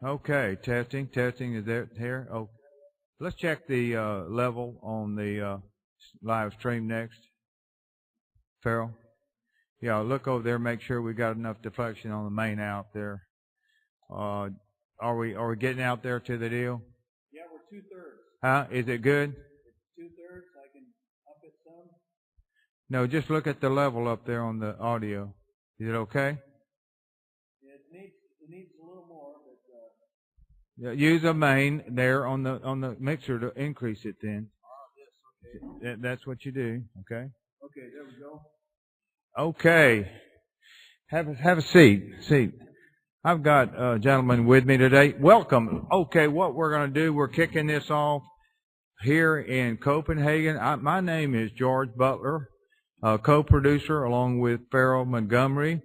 Okay, testing. Is that here? Oh, let's check the level on the live stream next. Farrell? Yeah, look over there, make sure we got enough deflection on the main out there. Are we getting out there to the deal? Yeah, we're 2/3. Huh? Is it good? It's 2/3. I can up it some. No, just look at the level up there on the audio. Is it okay? Yeah, it needs a little more, but yeah, use a main there on the mixer to increase it then. yes, okay. That's what you do, okay? Okay, there we go. Okay. Have a seat. I've got a gentleman with me today. Welcome. Okay, what we're going to do, we're kicking this off here in Copenhagen. My name is George Butler, co-producer along with Farrell Montgomery,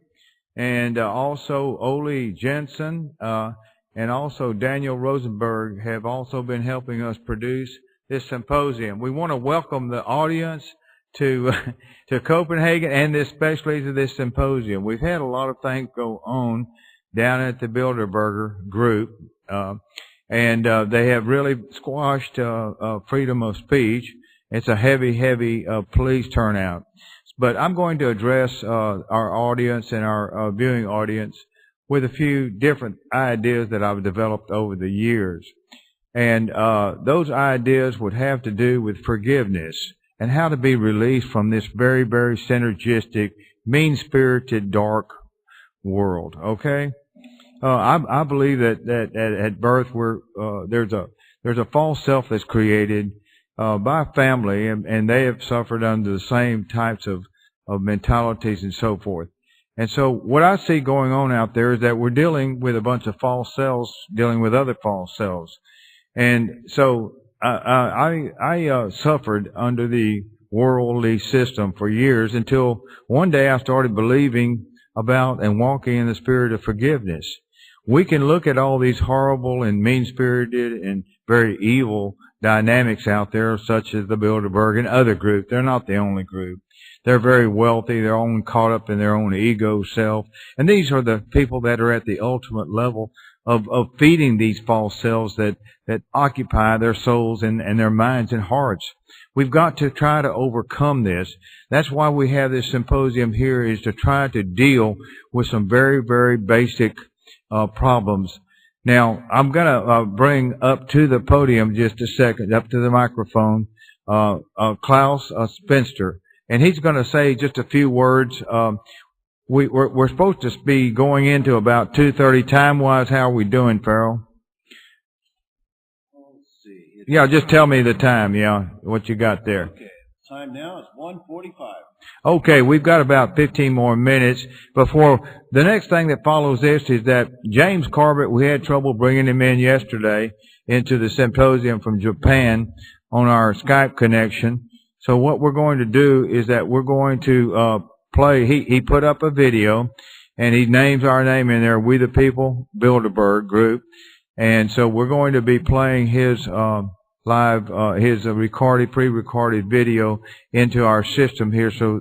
and also Ole Jensen, and also Daniel Rosenberg have also been helping us produce this symposium. We want to welcome the audience to Copenhagen and especially to this symposium. We've had a lot of things go on down at the Bilderberg group, and they have really squashed freedom of speech. It's a heavy police turnout. But I'm going to address our audience and our viewing audience with a few different ideas that I've developed over the years. And those ideas would have to do with forgiveness and how to be released from this very synergistic, mean-spirited, dark world. Okay? I believe that at birth there's a false self that's created by family, and they have suffered under the same types of mentalities and so forth. And so what I see going on out there is that we're dealing with a bunch of false selves dealing with other false selves. And so I suffered under the worldly system for years until one day I started believing about and walking in the spirit of forgiveness. We can look at all these horrible and mean-spirited and very evil dynamics out there, such as the Bilderberg and other groups. They're not the only group. They're very wealthy. They're all caught up in their own ego self. And these are the people that are at the ultimate level of feeding these false selves that occupy their souls and their minds and hearts. We've got to try to overcome this. That's why we have this symposium here, is to try to deal with some very basic problems. Now, I'm going to bring up to the podium just a second, up to the microphone, Klaus Spencer. And he's going to say just a few words. We're supposed to be going into about 2:30 time-wise. How are we doing, Farrell? Let's see. Yeah, just tell me the time, what you got there. Okay, time now is 1:45. Okay, we've got about 15 more minutes before the next thing that follows this is that James Corbett, we had trouble bringing him in yesterday into the symposium from Japan on our Skype connection. So what we're going to do is that we're going to play, he put up a video and he names our name in there, We the People Bilderberg group. And so we're going to be playing his his pre-recorded video into our system here, so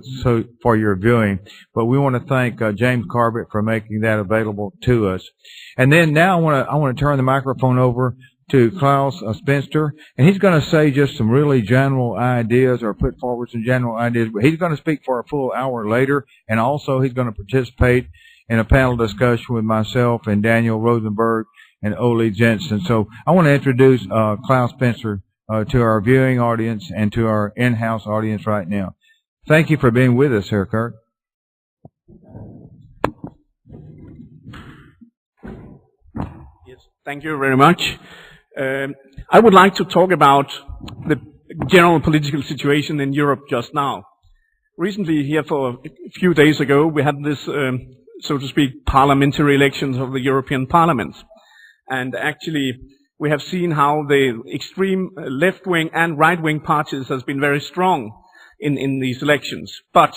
for your viewing. But we want to thank James Corbett for making that available to us. And then now I want to turn the microphone over to Klaus Spencer, and he's going to say just some really general ideas, or put forward some general ideas. But he's going to speak for a full hour later, and also he's going to participate in a panel discussion with myself and Daniel Rosenberg and Ole Jensen. So I want to introduce Klaus Spencer to our viewing audience and to our in-house audience right now. Thank you for being with us here, Kurt. Yes, thank you very much. I would like to talk about the general political situation in Europe just now. Recently, here for a few days ago, we had this, so to speak, parliamentary elections of the European Parliament. And actually, we have seen how the extreme left-wing and right-wing parties has been very strong in these elections. But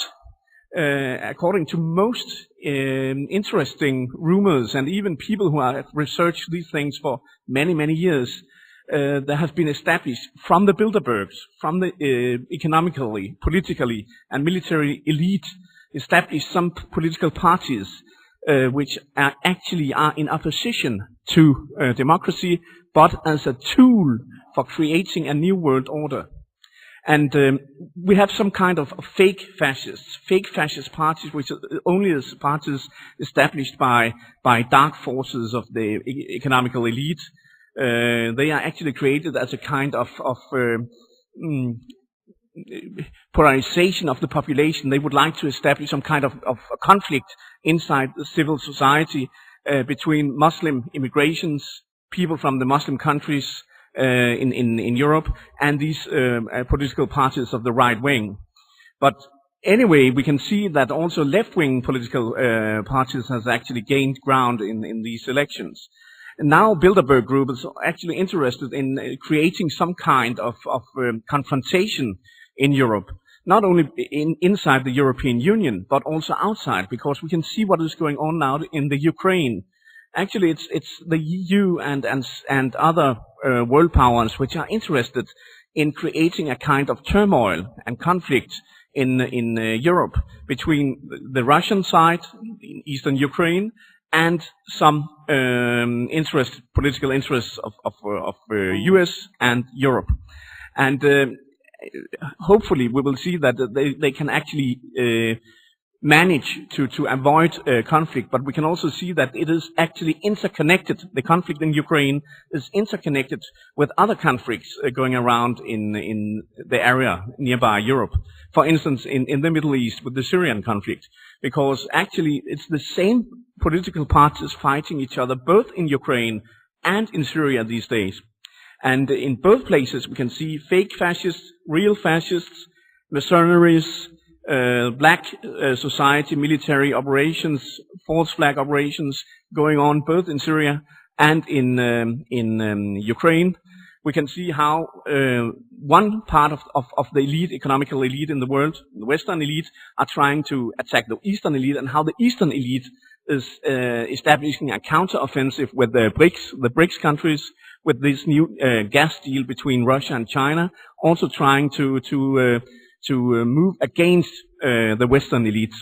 according to most interesting rumors and even people who have researched these things for many years, there has been established from the Bilderbergs, from the economically, politically and military elite, established some political parties which actually are in opposition to democracy, but as a tool for creating a new world order. And we have some kind of fake fascist parties, which are only as parties established by dark forces of the economical elite. They are actually created as a kind of polarization of the population. They would like to establish some kind of conflict inside the civil society between Muslim immigrations, people from the Muslim countries in Europe, and these political parties of the right wing. But anyway, we can see that also left-wing political parties has actually gained ground in these elections. And now Bilderberg Group is actually interested in creating some kind of confrontation in Europe, not only inside the European Union, but also outside, because we can see what is going on now in the Ukraine. Actually, it's the EU and other world powers which are interested in creating a kind of turmoil and conflict in Europe between the Russian side in eastern Ukraine and some political interests of US and Europe. And hopefully we will see that they can actually manage to avoid conflict, but we can also see that it is actually interconnected. The conflict in Ukraine is interconnected with other conflicts going around in the area nearby Europe. For instance, in the Middle East with the Syrian conflict, because actually it's the same political parties fighting each other both in Ukraine and in Syria these days. And in both places we can see fake fascists, real fascists, mercenaries, black society, military operations, false flag operations going on both in Syria and in Ukraine. We can see how one part of the elite, economical elite in the world, the Western elite, are trying to attack the Eastern elite, and how the Eastern elite is establishing a counter-offensive with the BRICS countries, with this new gas deal between Russia and China, also trying to move against the Western elites.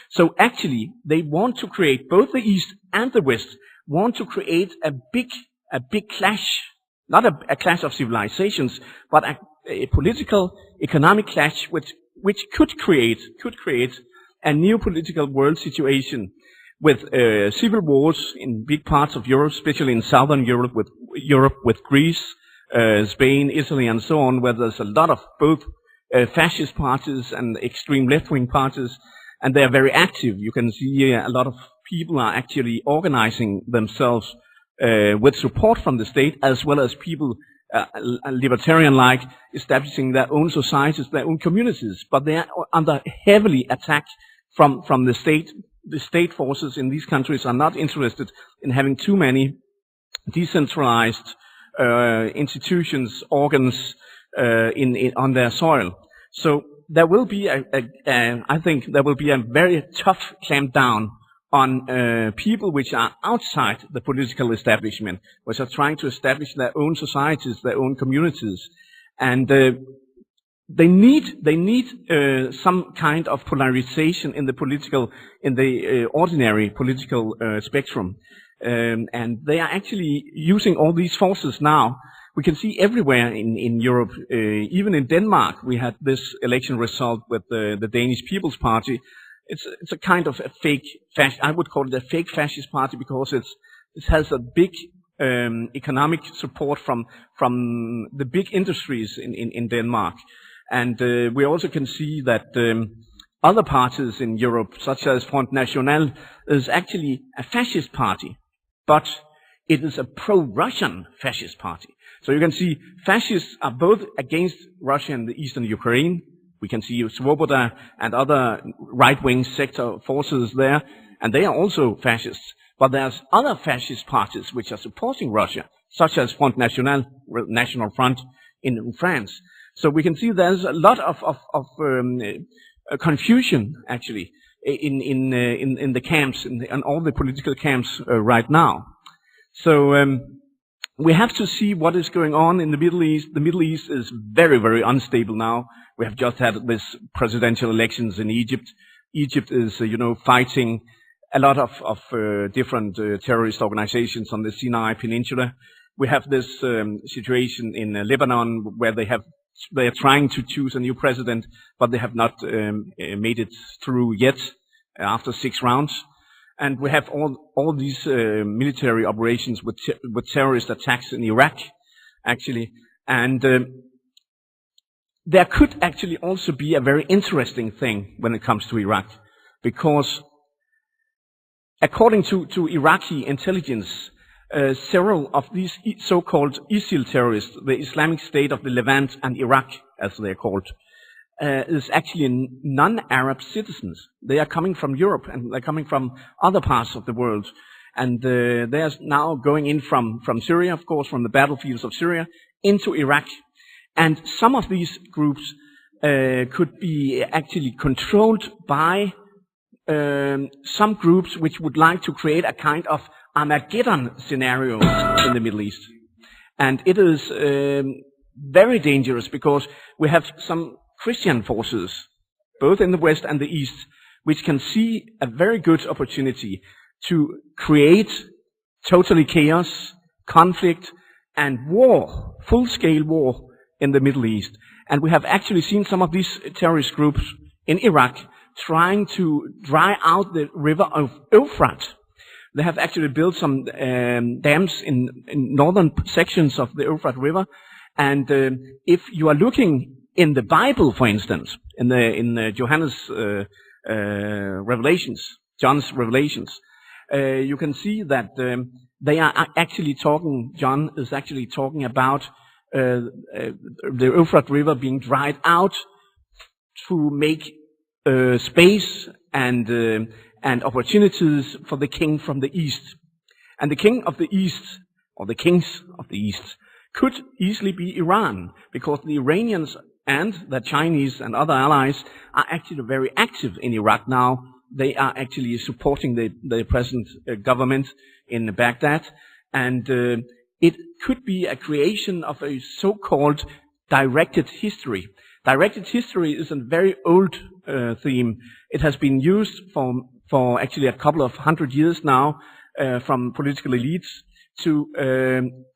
So actually, they want to create, both the East and the West, want to create a big clash, not a clash of civilizations, but a political, economic clash which could create a new political world situation with civil wars in big parts of Europe, especially in southern Europe with Greece, Spain, Italy, and so on, where there's a lot of both fascist parties and extreme left-wing parties, and they are very active. You can see a lot of people are actually organizing themselves with support from the state, as well as people libertarian-like, establishing their own societies, their own communities. But they are under heavily attack from the state. The state forces in these countries are not interested in having too many decentralized institutions, organs on their soil. So there will be I think there will be a very tough clampdown on people which are outside the political establishment, which are trying to establish their own societies, their own communities, and they need some kind of polarization in the ordinary political spectrum, and they are actually using all these forces now. We can see everywhere in Europe, even in Denmark, we had this election result with the Danish People's Party. It's a kind of a fake, I would call it a fake fascist party, because it has a big economic support from the big industries in Denmark. And we also can see that other parties in Europe, such as Front National, is actually a fascist party, but it is a pro-Russian fascist party. So you can see fascists are both against Russia and the eastern Ukraine. We can see Svoboda and other right-wing sector forces there, and they are also fascists. But there's other fascist parties which are supporting Russia, such as Front National, National Front in France. So we can see there's a lot of confusion actually in the camps, in all the political camps right now. So we have to see what is going on in the Middle East. The Middle East is very, very unstable now. We have just had this presidential elections in Egypt. Egypt is, fighting a lot of different terrorist organizations on the Sinai Peninsula. We have this situation in Lebanon where they are trying to choose a new president, but they have not made it through yet after 6 rounds. And we have all these military operations with terrorist attacks in Iraq, actually. And there could actually also be a very interesting thing when it comes to Iraq, because according to Iraqi intelligence, several of these so-called ISIL terrorists, the Islamic State of the Levant and Iraq, as they're called, is actually non-Arab citizens. They are coming from Europe and they're coming from other parts of the world. And they are now going in from Syria, of course, from the battlefields of Syria, into Iraq. And some of these groups could be actually controlled by some groups which would like to create a kind of Armageddon scenario in the Middle East. And it is very dangerous because we have some Christian forces, both in the West and the East, which can see a very good opportunity to create totally chaos, conflict, and war, full-scale war in the Middle East. And we have actually seen some of these terrorist groups in Iraq trying to dry out the river of Euphrates. They have actually built some dams in northern sections of the Euphrates River. And if you are looking in the Bible, for instance, in Johannes Revelations, John's Revelations, you can see that they are actually talking. John is actually talking about the Euphrates River being dried out to make space and opportunities for the king from the east. And the king of the east, or the kings of the east, could easily be Iran, because the Iranians and the Chinese and other allies are actually very active in Iraq now. They are actually supporting the present government in Baghdad. And it could be a creation of a so-called directed history. Directed history is a very old theme. It has been used for actually a couple of 100 years now from political elites to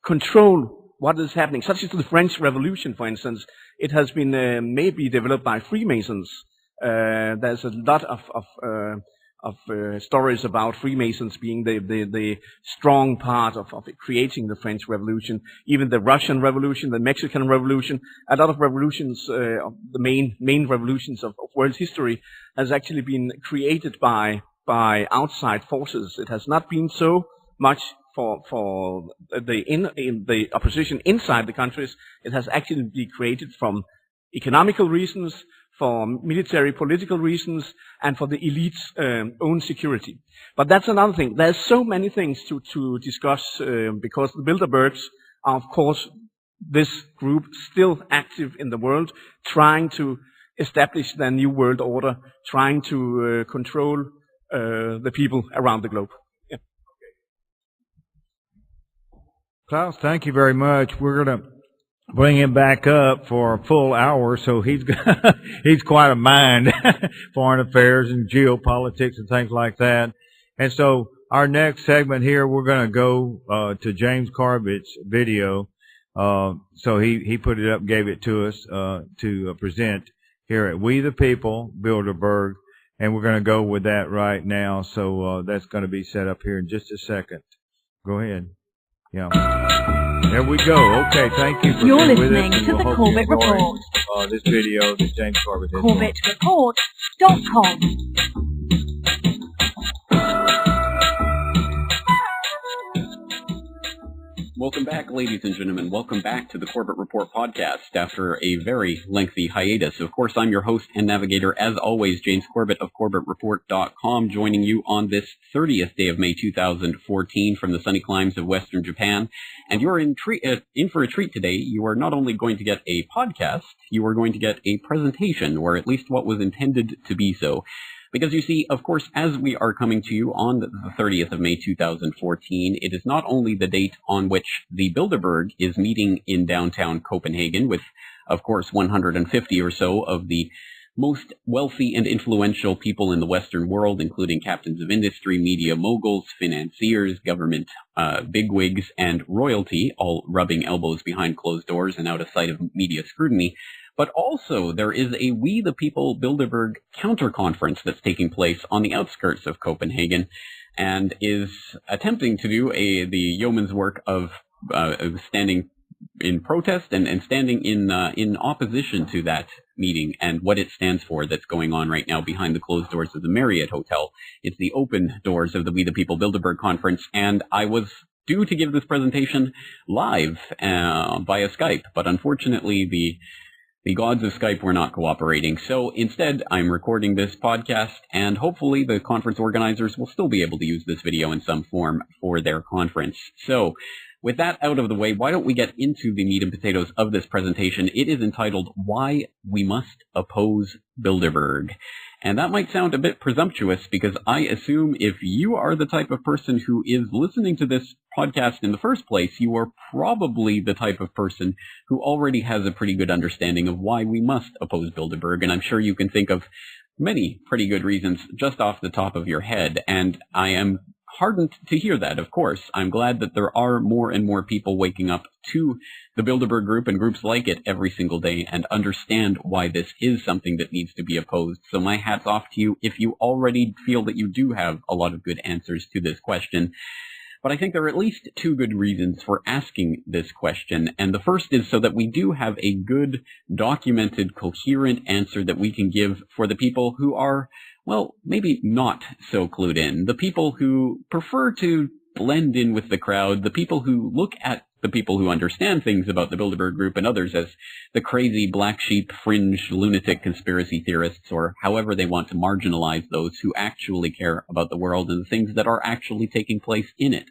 control what is happening, such as the French Revolution, for instance. It has been maybe developed by Freemasons. There's a lot of stories about Freemasons being the strong part of creating the French Revolution, even the Russian Revolution, the Mexican Revolution. A lot of revolutions, of the main revolutions of world history, has actually been created by outside forces. It has not been so much for the opposition inside the countries. It has actually been created from economical reasons, for military political reasons, and for the elite's own security. But that's another thing. There's so many things to discuss because the Bilderbergs are, of course, this group still active in the world, trying to establish their new world order, trying to control the people around the globe. Yeah. Klaus, thank you very much. We're going to bring him back up for a full hour, so he's quite a mind, foreign affairs and geopolitics and things like that. And so our next segment here, we're going to go to James Corbett's video. So he put it up, gave it to us to present here at We the People, Bilderberg, and we're going to go with that right now. So that's going to be set up here in just a second. Go ahead. Yeah. There we go. Okay, thank you for You're being with listening us. to the Corbett Report. This video, this James Corbett. CorbettReport.com. Welcome back, ladies and gentlemen. Welcome back to the Corbett Report podcast after a very lengthy hiatus. Of course, I'm your host and navigator, as always, James Corbett of CorbettReport.com, joining you on this 30th day of May 2014 from the sunny climes of Western Japan. And you're in for a treat today. You are not only going to get a podcast, you are going to get a presentation, or at least what was intended to be so. Because you see, of course, as we are coming to you on the 30th of May 2014, it is not only the date on which the Bilderberg is meeting in downtown Copenhagen with, of course, 150 or so of the most wealthy and influential people in the Western world, including captains of industry, media moguls, financiers, government bigwigs, and royalty, all rubbing elbows behind closed doors and out of sight of media scrutiny. But also, there is a We the People Bilderberg counter-conference that's taking place on the outskirts of Copenhagen and is attempting to do the yeoman's work of standing in protest and standing in opposition to that meeting and what it stands for that's going on right now behind the closed doors of the Marriott Hotel. It's the open doors of the We the People Bilderberg conference, and I was due to give this presentation live via Skype, but unfortunately the gods of Skype were not cooperating. So instead, I'm recording this podcast, and hopefully the conference organizers will still be able to use this video in some form for their conference. So with that out of the way, why don't we get into the meat and potatoes of this presentation? It is entitled, Why We Must Oppose Bilderberg. And that might sound a bit presumptuous because I assume if you are the type of person who is listening to this podcast in the first place, you are probably the type of person who already has a pretty good understanding of why we must oppose Bilderberg. And I'm sure you can think of many pretty good reasons just off the top of your head. And I am heartened to hear that, of course. I'm glad that there are more and more people waking up to the Bilderberg Group and groups like it every single day and understand why this is something that needs to be opposed. So my hat's off to you if you already feel that you do have a lot of good answers to this question. But I think there are at least two good reasons for asking this question. And the first is so that we do have a good, documented, coherent answer that we can give for the people who are, well, maybe not so clued in. The people who prefer to blend in with the crowd, the people who look at the people who understand things about the Bilderberg Group and others as the crazy black sheep, fringe, lunatic conspiracy theorists, or however they want to marginalize those who actually care about the world and the things that are actually taking place in it.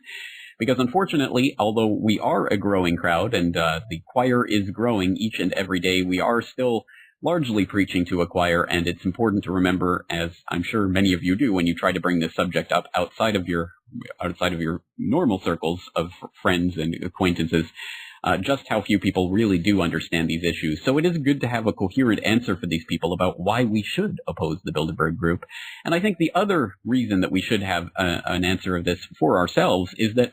Because unfortunately, although we are a growing crowd and the choir is growing each and every day, we are still largely preaching to a choir, and it's important to remember, as I'm sure many of you do when you try to bring this subject up outside of your normal circles of friends and acquaintances, just how few people really do understand these issues. So it is good to have a coherent answer for these people about why we should oppose the Bilderberg Group. And I think the other reason that we should have an answer of this for ourselves is that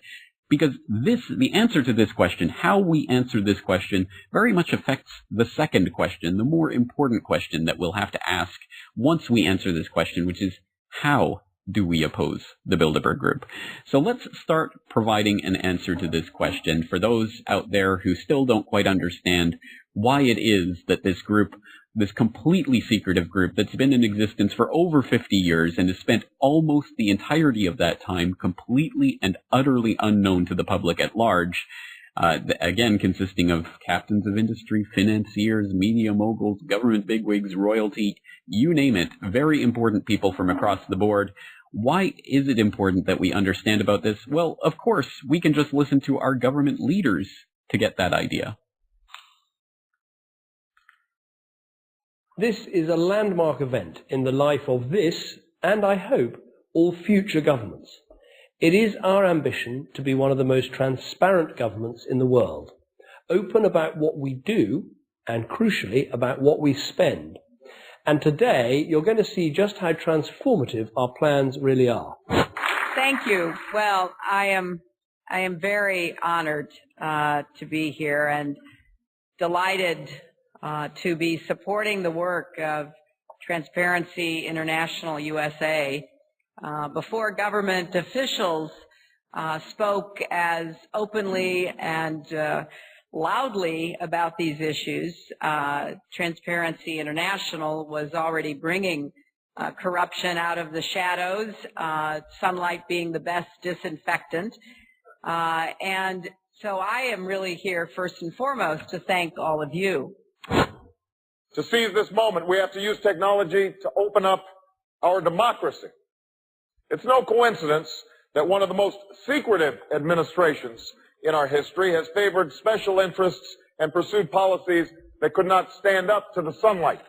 because the answer to this question, how we answer this question, very much affects the second question, the more important question that we'll have to ask once we answer this question, which is, how do we oppose the Bilderberg Group? So let's start providing an answer to this question for those out there who still don't quite understand why it is that this group, this completely secretive group that's been in existence for over 50 years and has spent almost the entirety of that time completely and utterly unknown to the public at large, again consisting of captains of industry, financiers, media moguls, government bigwigs, royalty, you name it, very important people from across the board. Why is it important that we understand about this? Well, of course, we can just listen to our government leaders to get that idea. This is a landmark event in the life of this, and I hope, all future governments. It is our ambition to be one of the most transparent governments in the world, open about what we do, and crucially, about what we spend. And today, you're going to see just how transformative our plans really are. Thank you. Well, I am very honored to be here and delighted to be supporting the work of Transparency International USA. Before government officials spoke as openly and loudly about these issues, Transparency International was already bringing corruption out of the shadows, sunlight being the best disinfectant. And so I am really here first and foremost to thank all of you. To seize this moment, we have to use technology to open up our democracy. It's no coincidence that one of the most secretive administrations in our history has favored special interests and pursued policies that could not stand up to the sunlight.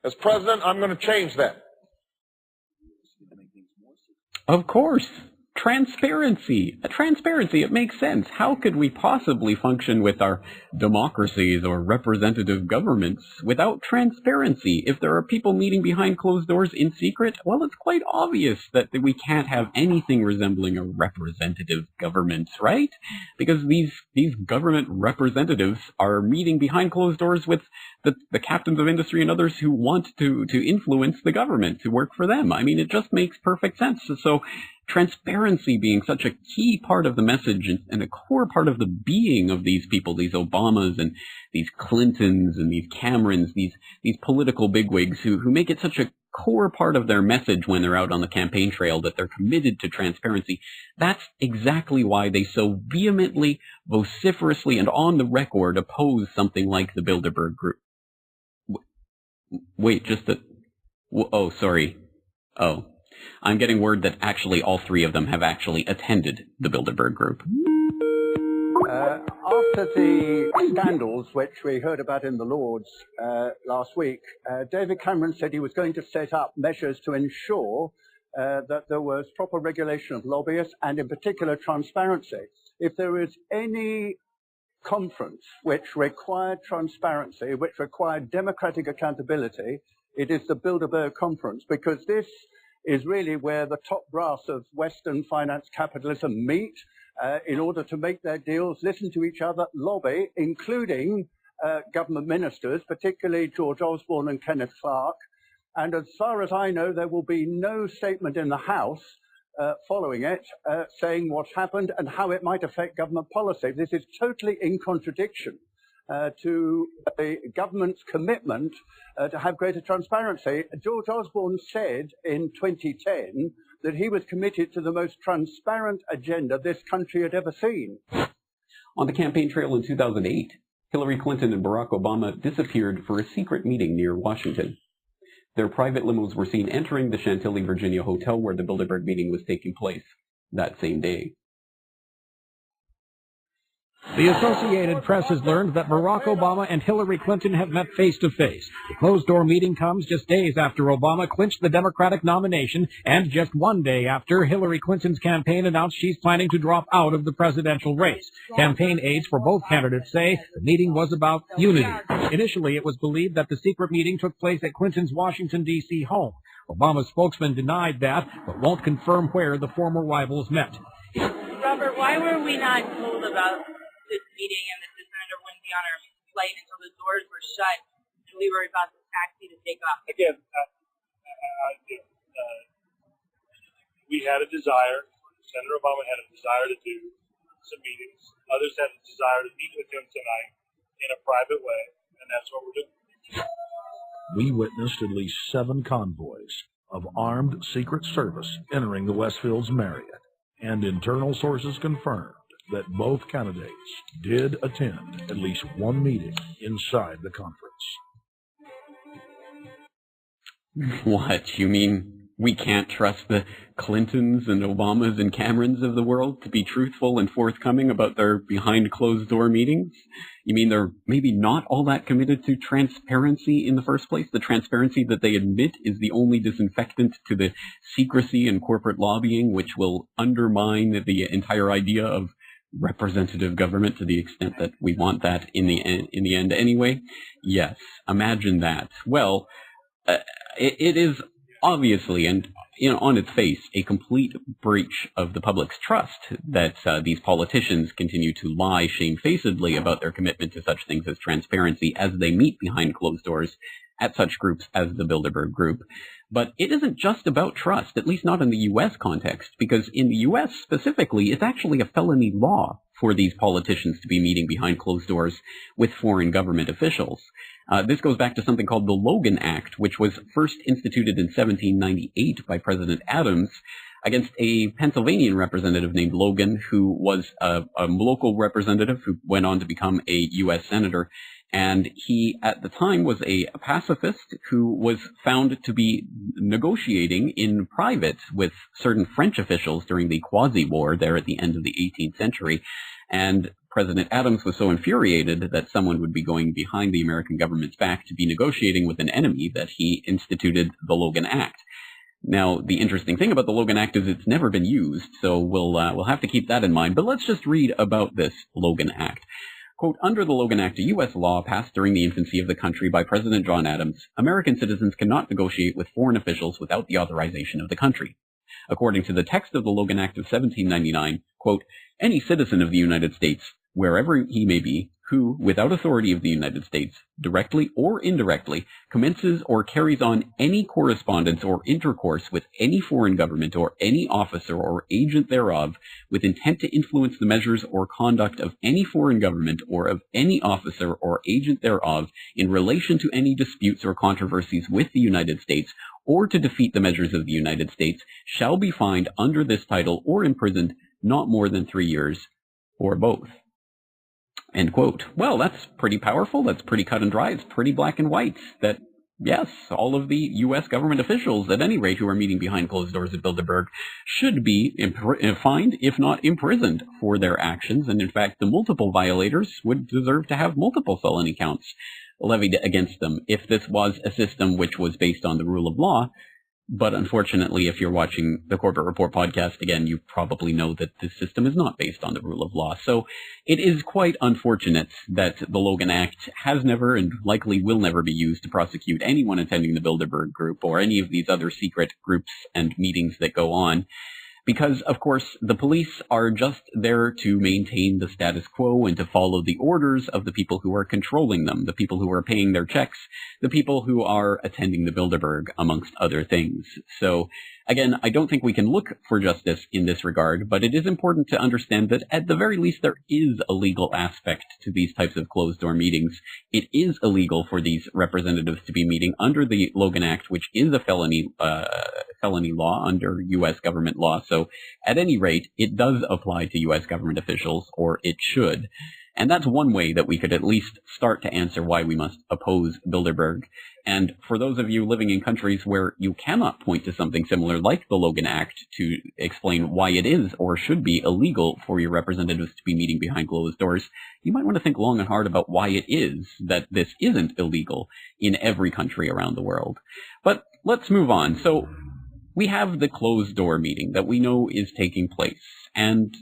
As president, I'm going to change that. Of course. Transparency. Transparency, it makes sense. How could we possibly function with our democracies or representative governments without transparency? If there are people meeting behind closed doors in secret, well, it's quite obvious that we can't have anything resembling a representative government, right? Because these government representatives are meeting behind closed doors with the captains of industry and others who want to influence the government, to work for them. I mean, it just makes perfect sense. So transparency being such a key part of the message and a core part of the being of these people, these Obamas and these Clintons and these Camerons, these political bigwigs who make it such a core part of their message when they're out on the campaign trail that they're committed to transparency. That's exactly why they so vehemently, vociferously, and on the record oppose something like the Bilderberg Group. Wait, oh, sorry. Oh. I'm getting word that actually all three of them have actually attended the Bilderberg Group. After the scandals which we heard about in the Lords last week, David Cameron said he was going to set up measures to ensure that there was proper regulation of lobbyists and in particular transparency. If there is any conference which required transparency, which required democratic accountability, it is the Bilderberg Conference, because this is really where the top brass of Western finance capitalism meet in order to make their deals, listen to each other, lobby, including government ministers, particularly George Osborne and Kenneth Clarke. And as far as I know, there will be no statement in the House following it saying what's happened and how it might affect government policy. This is totally in contradiction to the government's commitment to have greater transparency. George Osborne said in 2010 that he was committed to the most transparent agenda this country had ever seen. On the campaign trail in 2008, Hillary Clinton and Barack Obama disappeared for a secret meeting near Washington. Their private limos were seen entering the Chantilly, Virginia hotel where the Bilderberg meeting was taking place that same day. The Associated Press has learned that Barack Obama and Hillary Clinton have met face-to-face. The closed-door meeting comes just days after Obama clinched the Democratic nomination and just one day after Hillary Clinton's campaign announced she's planning to drop out of the presidential race. Campaign aides for both candidates say the meeting was about unity. Initially, it was believed that the secret meeting took place at Clinton's Washington, D.C. home. Obama's spokesman denied that, but won't confirm where the former rivals met. Robert, why were we not told about this meeting and that the senator wouldn't be on our flight until the doors were shut and we were about the taxi to take off? Again, we had a desire, Senator Obama had a desire to do some meetings. Others had a desire to meet with him tonight in a private way, and that's what we're doing. We witnessed at least 7 convoys of armed Secret Service entering the Westfield's Marriott, and internal sources confirmed that both candidates did attend at least one meeting inside the conference. What, you mean we can't trust the Clintons and Obamas and Camerons of the world to be truthful and forthcoming about their behind closed door meetings? You mean they're maybe not all that committed to transparency in the first place? The transparency that they admit is the only disinfectant to the secrecy and corporate lobbying, which will undermine the entire idea of representative government to the extent that we want that in the end anyway? Yes, imagine that. Well, it is obviously, and on its face, a complete breach of the public's trust that these politicians continue to lie shamefacedly about their commitment to such things as transparency as they meet behind closed doors at such groups as the Bilderberg Group. But it isn't just about trust, at least not in the U.S. context, because in the U.S. specifically, it's actually a felony law for these politicians to be meeting behind closed doors with foreign government officials. This goes back to something called the Logan Act, which was first instituted in 1798 by President Adams against a Pennsylvanian representative named Logan, who was a local representative who went on to become a U.S. senator. And he, at the time, was a pacifist who was found to be negotiating in private with certain French officials during the Quasi-War there at the end of the 18th century. And President Adams was so infuriated that someone would be going behind the American government's back to be negotiating with an enemy that he instituted the Logan Act. Now, the interesting thing about the Logan Act is it's never been used, so we'll have to keep that in mind. But let's just read about this Logan Act. Quote, under the Logan Act, a U.S. law passed during the infancy of the country by President John Adams, American citizens cannot negotiate with foreign officials without the authorization of the country. According to the text of the Logan Act of 1799, quote, any citizen of the United States, wherever he may be, who, without authority of the United States, directly or indirectly, commences or carries on any correspondence or intercourse with any foreign government or any officer or agent thereof, with intent to influence the measures or conduct of any foreign government or of any officer or agent thereof in relation to any disputes or controversies with the United States, or to defeat the measures of the United States, shall be fined under this title or imprisoned not more than 3 years, or both. End quote. Well, that's pretty powerful. That's pretty cut and dry. It's pretty black and white that, yes, all of the U.S. government officials, at any rate, who are meeting behind closed doors at Bilderberg, should be fined, if not imprisoned, for their actions. And in fact, the multiple violators would deserve to have multiple felony counts levied against them if this was a system which was based on the rule of law. But unfortunately, if you're watching the Corbett Report podcast, again, you probably know that this system is not based on the rule of law. So it is quite unfortunate that the Logan Act has never and likely will never be used to prosecute anyone attending the Bilderberg group or any of these other secret groups and meetings that go on. Because, of course, the police are just there to maintain the status quo and to follow the orders of the people who are controlling them, the people who are paying their checks, the people who are attending the Bilderberg, amongst other things. So, again, I don't think we can look for justice in this regard, but it is important to understand that at the very least there is a legal aspect to these types of closed-door meetings. It is illegal for these representatives to be meeting under the Logan Act, which is a felony law under U.S. government law. So at any rate, it does apply to U.S. government officials, or it should. And that's one way that we could at least start to answer why we must oppose Bilderberg. And for those of you living in countries where you cannot point to something similar like the Logan Act to explain why it is or should be illegal for your representatives to be meeting behind closed doors, you might want to think long and hard about why it is that this isn't illegal in every country around the world. But let's move on. So we have the closed door meeting that we know is taking place. And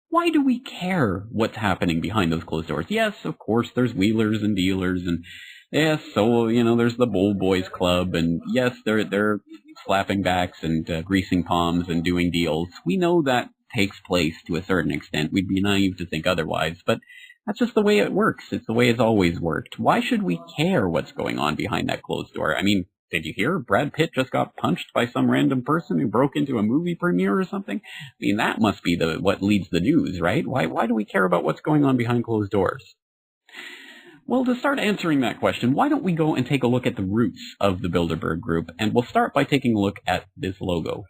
why do we care what's happening behind those closed doors? Yes, of course, there's wheelers and dealers, and yes, so, there's the Bowl Boys Club, and yes, they're slapping backs and greasing palms and doing deals. We know that takes place to a certain extent. We'd be naive to think otherwise, but that's just the way it works. It's the way it's always worked. Why should we care what's going on behind that closed door? I mean, did you hear Brad Pitt just got punched by some random person who broke into a movie premiere or something? I mean, that must be what leads the news, right? Why do we care about what's going on behind closed doors? Well, to start answering that question, why don't we go and take a look at the roots of the Bilderberg Group, and we'll start by taking a look at this logo.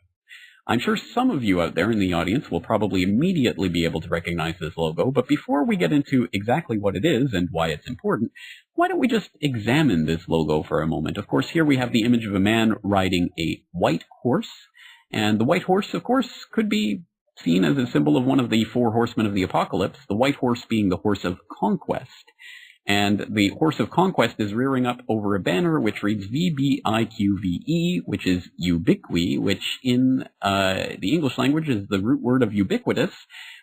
I'm sure some of you out there in the audience will probably immediately be able to recognize this logo, but before we get into exactly what it is and why it's important, why don't we just examine this logo for a moment? Of course, here we have the image of a man riding a white horse, and the white horse, of course, could be seen as a symbol of one of the four horsemen of the apocalypse, the white horse being the horse of conquest. And the horse of conquest is rearing up over a banner which reads VBIQVE, which is ubiqui, which in the English language is the root word of ubiquitous,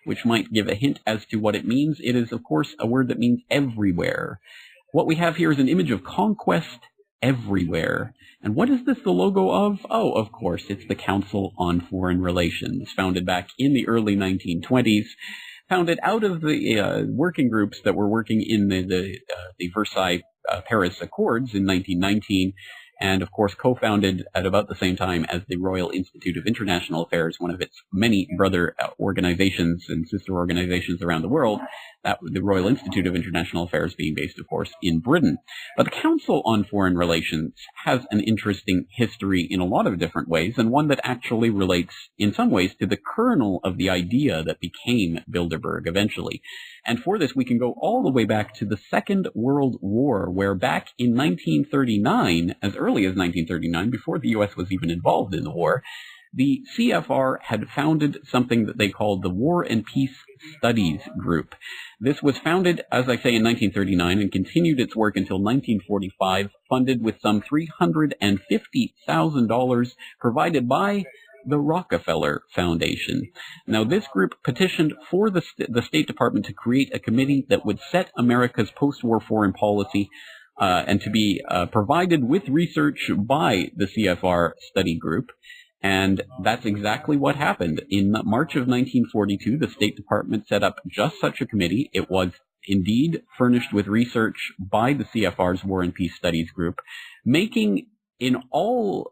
which might give a hint as to what it means. It is, of course, a word that means everywhere. What we have here is an image of conquest everywhere. And what is this the logo of? Oh, of course, it's the Council on Foreign Relations, founded back in the early 1920s. Founded out of the working groups that were working in the Versailles Paris Accords in 1919, and of course co-founded at about the same time as the Royal Institute of International Affairs, one of its many brother organizations and sister organizations around the world, the Royal Institute of International Affairs being based, of course, in Britain. But the Council on Foreign Relations has an interesting history in a lot of different ways, and one that actually relates in some ways to the kernel of the idea that became Bilderberg eventually. And for this, we can go all the way back to the Second World War, where back in 1939, as early as 1939, before the U.S. was even involved in the war, the CFR had founded something that they called the War and Peace Studies Group. This was founded, as I say, in 1939 and continued its work until 1945, funded with some $350,000 provided by the Rockefeller Foundation. Now, this group petitioned for the State Department to create a committee that would set America's post-war foreign policy and to be provided with research by the CFR study group. And that's exactly what happened. In March of 1942, the State Department set up just such a committee. It was indeed furnished with research by the CFR's War and Peace Studies Group, making for all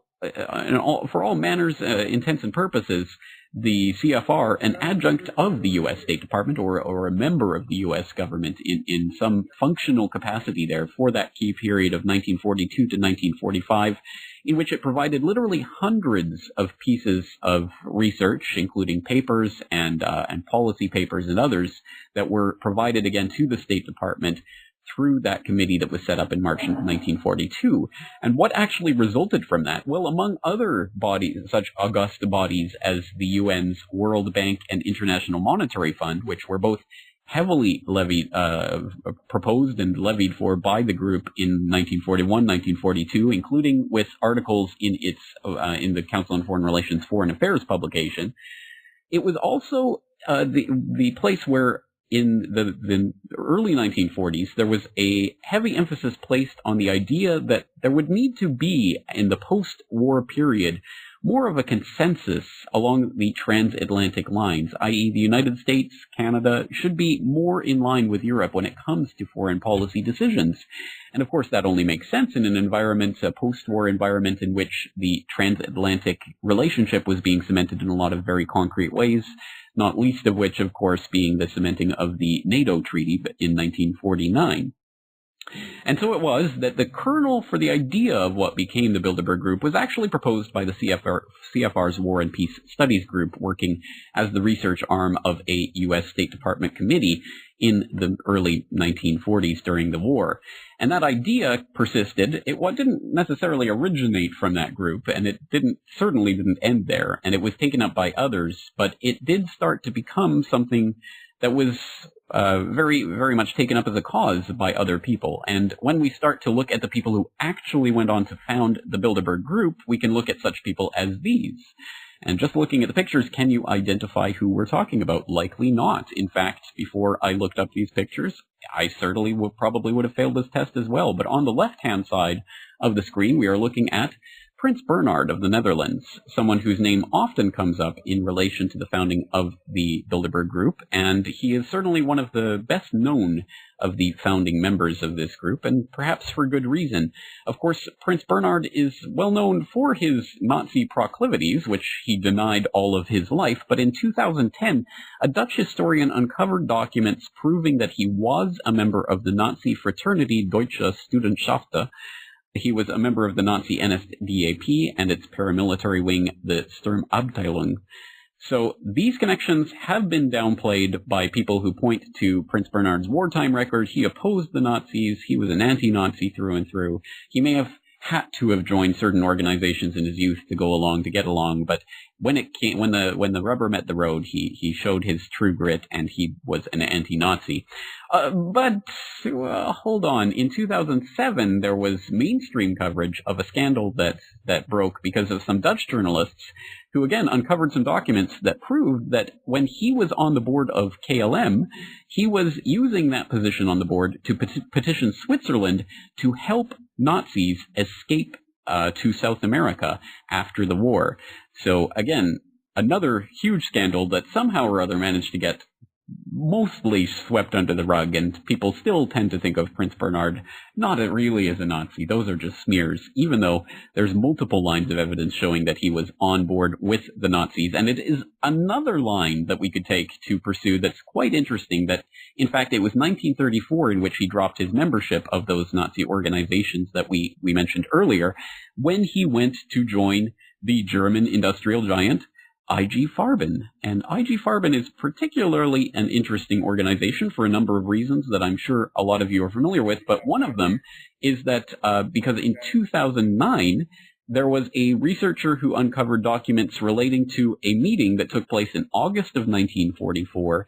manners, intents and purposes, the CFR an adjunct of the U.S. State Department or a member of the U.S. government in some functional capacity there for that key period of 1942 to 1945, in which it provided literally hundreds of pieces of research, including papers and policy papers and others that were provided again to the State Department through that committee that was set up in March 1942. And what actually resulted from that? Well, among other bodies, such august bodies as the UN's World Bank and International Monetary Fund, which were both heavily proposed and levied for by the group in 1941, 1942, including with articles in the Council on Foreign Relations Foreign Affairs publication. It was also the place where in the early 1940s, there was a heavy emphasis placed on the idea that there would need to be, in the post-war period, more of a consensus along the transatlantic lines, i.e. the United States, Canada, should be more in line with Europe when it comes to foreign policy decisions. And of course, that only makes sense in an environment, a post-war environment in which the transatlantic relationship was being cemented in a lot of very concrete ways, not least of which, of course, being the cementing of the NATO treaty in 1949. And so it was that the kernel for the idea of what became the Bilderberg Group was actually proposed by the CFR's War and Peace Studies Group, working as the research arm of a U.S. State Department committee in the early 1940s during the war. And that idea persisted. It didn't necessarily originate from that group, and it certainly didn't end there, and it was taken up by others, but it did start to become something that was very, very much taken up as a cause by other people. And when we start to look at the people who actually went on to found the Bilderberg Group, we can look at such people as these. And just looking at the pictures, can you identify who we're talking about? Likely not. In fact, before I looked up these pictures, I certainly probably would have failed this test as well. But on the left-hand side of the screen, we are looking at Prince Bernhard of the Netherlands, someone whose name often comes up in relation to the founding of the Bilderberg Group, and he is certainly one of the best known of the founding members of this group, and perhaps for good reason. Of course, Prince Bernhard is well known for his Nazi proclivities, which he denied all of his life, but in 2010, a Dutch historian uncovered documents proving that he was a member of the Nazi fraternity Deutsche Studentschaft. He was a member of the Nazi NSDAP and its paramilitary wing, the Sturmabteilung. So these connections have been downplayed by people who point to Prince Bernhard's wartime record. He opposed the Nazis. He was an anti-Nazi through and through. He may have had to have joined certain organizations in his youth to get along, but when the rubber met the road, he showed his true grit, and he was an anti-Nazi. But hold on. In 2007, there was mainstream coverage of a scandal that broke because of some Dutch journalists who, again, uncovered some documents that proved that when he was on the board of KLM, he was using that position on the board to petition Switzerland to help Nazis escape to South America after the war. So, again, another huge scandal that somehow or other managed to get mostly swept under the rug, and people still tend to think of Prince Bernhard not really as a Nazi. Those are just smears, even though there's multiple lines of evidence showing that he was on board with the Nazis. And it is another line that we could take to pursue that's quite interesting, that, in fact, it was 1934 in which he dropped his membership of those Nazi organizations that we mentioned earlier, when he went to join the German industrial giant IG Farben. And IG Farben is particularly an interesting organization for a number of reasons that I'm sure a lot of you are familiar with, but one of them is that because in 2009, there was a researcher who uncovered documents relating to a meeting that took place in August of 1944,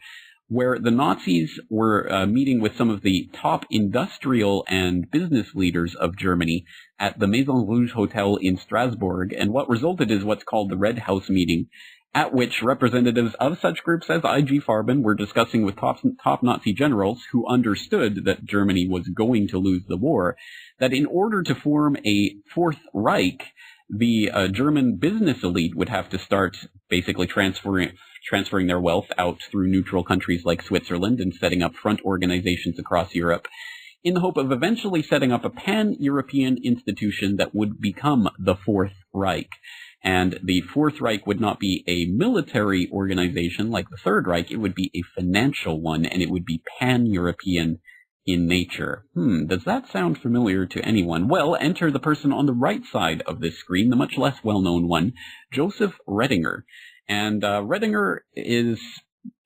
where the Nazis were meeting with some of the top industrial and business leaders of Germany at the Maison Rouge Hotel in Strasbourg, and what resulted is what's called the Red House meeting, at which representatives of such groups as I.G. Farben were discussing with top Nazi generals who understood that Germany was going to lose the war, that in order to form a Fourth Reich, the German business elite would have to start basically transferring their wealth out through neutral countries like Switzerland and setting up front organizations across Europe, in the hope of eventually setting up a pan-European institution that would become the Fourth Reich. And the Fourth Reich would not be a military organization like the Third Reich, it would be a financial one, and it would be pan-European in nature. Does that sound familiar to anyone? Well, enter the person on the right side of this screen, the much less well-known one, Joseph Redinger. And Redinger is